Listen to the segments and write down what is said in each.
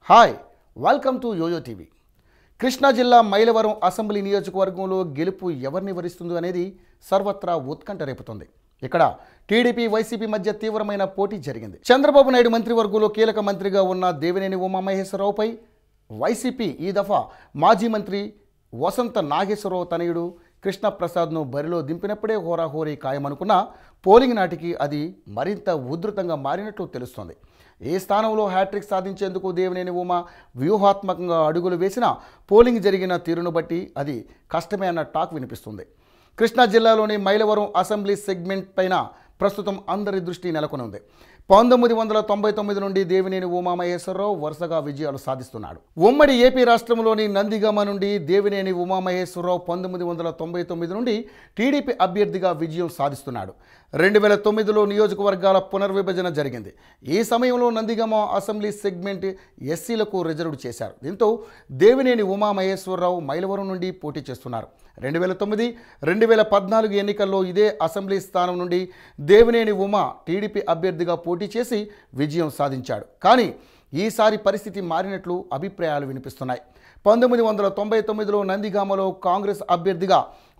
Hi welcome to YOYO TV. Krishna జిల్లా Mylavaram assembly నియోజకవర్గంలో గెలుపు ఎవరిని వరిస్తుందో అనేది సర్వత్రా ఉత్కంఠ రేపుతోంది. ఇక్కడ టీడీపీ వైసీపీ మధ్య తీవ్రమైన పోటీ జరిగింది. చంద్రబాబు నాయుడు మంత్రివర్గంలో కీలక మంత్రిగా ఉన్న దేవినేని ఉమామహేశ్వరరావుపై వైసీపీ ఈ దఫా మాజీ మంత్రి వసంత నాగేశ్వరరావు తనయుడు కృష్ణప్రసాద్ను బరిలో దింపినప్పుడే హోరాహోరీ ఖాయమనుకున్న పోలింగ్ నాటికి అది మరింత ఉధృతంగా మారినట్లు తెలుస్తోంది. ఈ స్థానంలో హ్యాట్రిక్ సాధించేందుకు దేవినేని ఉమా వ్యూహాత్మకంగా అడుగులు వేసిన పోలింగ్ జరిగిన తీరును బట్టి అది కష్టమే అన్న టాక్ వినిపిస్తుంది. కృష్ణా జిల్లాలోని మైలవరం అసెంబ్లీ సెగ్మెంట్ పైన ప్రస్తుతం అందరి దృష్టి నెలకొని ఉంది. 1999 నుండి దేవినేని ఉమామహేశ్వరరావు వరుసగా విజయాలు సాధిస్తున్నాడు. ఉమ్మడి ఏపీ రాష్ట్రంలోని నందిగామ నుండి దేవినేని ఉమామహేశ్వరరావు 1999 నుండి టీడీపీ అభ్యర్థిగా విజయం సాధిస్తున్నాడు. 2009లో నియోజకవర్గాల పునర్విభజన జరిగింది. ఈ సమయంలో నందిగామ అసెంబ్లీ సెగ్మెంట్ ఎస్సీలకు రిజర్వ్ చేశారు. దీంతో దేవినేని ఉమామహేశ్వరరావు మైలవరం నుండి పోటీ చేస్తున్నారు. 2009, 2014 ఎన్నికల్లో ఇదే అసెంబ్లీ స్థానం నుండి దేవినేని ఉమా టీడీపీ అభ్యర్థిగా పోటీ చేసి విజయం సాధించాడు. కానీ ఈసారి పరిస్థితి మారినట్లు అభిప్రాయాలు వినిపిస్తున్నాయి. 1999లో నందిగామలో కాంగ్రెస్ అభ్యర్థిగా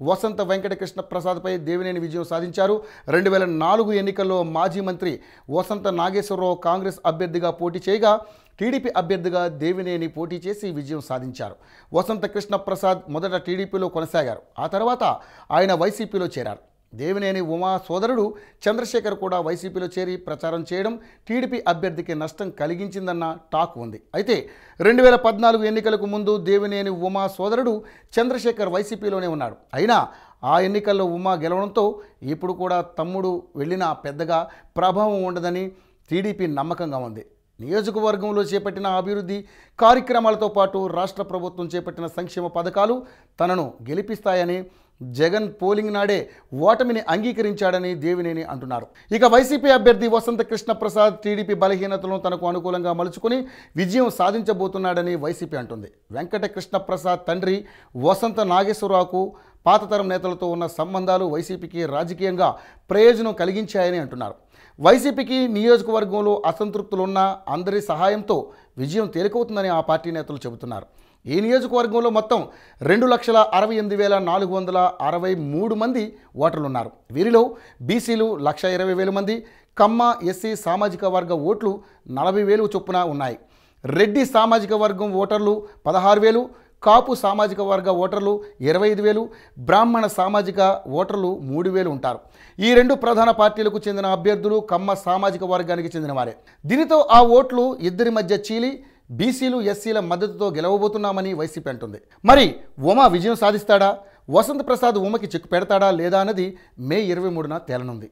వసంత వెంకటకృష్ణ ప్రసాద్పై దేవినేని విజయం సాధించారు. 2004 ఎన్నికల్లో మాజీ మంత్రి వసంత నాగేశ్వరరావు కాంగ్రెస్ అభ్యర్థిగా పోటీ చేయగా టీడీపీ అభ్యర్థిగా దేవినేని పోటీ చేసి విజయం సాధించారు. వసంత కృష్ణ ప్రసాద్ మొదట టీడీపీలో కొనసాగారు. ఆ తర్వాత ఆయన వైసీపీలో చేరారు. దేవినేని ఉమా సోదరుడు చంద్రశేఖర్ కూడా వైసీపీలో చేరి ప్రచారం చేయడం టీడీపీ అభ్యర్థికి నష్టం కలిగించిందన్న టాక్ ఉంది. అయితే 2014 ఎన్నికలకు ముందు దేవినేని ఉమా సోదరుడు చంద్రశేఖర్ వైసీపీలోనే ఉన్నాడు. అయినా ఆ ఎన్నికల్లో ఉమా గెలవడంతో ఇప్పుడు కూడా తమ్ముడు వెళ్ళినా పెద్దగా ప్రభావం ఉండదని టీడీపీ నమ్మకంగా ఉంది. నియోజకవర్గంలో చేపట్టిన అభివృద్ధి కార్యక్రమాలతో పాటు రాష్ట్ర ప్రభుత్వం చేపట్టిన సంక్షేమ పథకాలు తనను గెలిపిస్తాయని జగన్ పోలింగ్ నాడే ఓటమిని అంగీకరించాడని దేవినేని అంటున్నారు. ఇక వైసీపీ అభ్యర్థి వసంత కృష్ణ ప్రసాద్ టీడీపీ బలహీనతలను తనకు అనుకూలంగా మలుచుకుని విజయం సాధించబోతున్నాడని వైసీపీ అంటుంది. వెంకట కృష్ణ ప్రసాద్ తండ్రి వసంత నాగేశ్వరరావుకు పాతతరం నేతలతో ఉన్న సంబంధాలు వైసీపీకి రాజకీయంగా ప్రయోజనం కలిగించాయని అంటున్నారు. వైసీపీకి నియోజకవర్గంలో అసంతృప్తులున్న అందరి సహాయంతో విజయం తేలికవుతుందని ఆ పార్టీ నేతలు చెబుతున్నారు. ఈ నియోజకవర్గంలో మొత్తం 2,68,463 మంది ఓటర్లున్నారు. వీరిలో బీసీలు 1,20,000 మంది, కమ్మ ఎస్సీ సామాజిక వర్గ ఓట్లు 40,000 చొప్పున ఉన్నాయి. రెడ్డి సామాజిక వర్గం ఓటర్లు 16,000, కాపు సామాజిక వర్గ ఓటర్లు 25,000, బ్రాహ్మణ సామాజిక ఓటర్లు 3,000 ఉంటారు. ఈ రెండు ప్రధాన పార్టీలకు చెందిన అభ్యర్థులు కమ్మ సామాజిక వర్గానికి చెందిన వారే. దీనితో ఆ ఓట్లు ఇద్దరి మధ్య చీలి బీసీలు ఎస్సీల మద్దతుతో గెలవబోతున్నామని వైసీపీ అంటుంది. మరి ఉమా విజయం సాధిస్తాడా? వసంత ప్రసాద్ ఉమకి చెక్కు పెడతాడా లేదా అన్నది మే 23న తేలనుంది.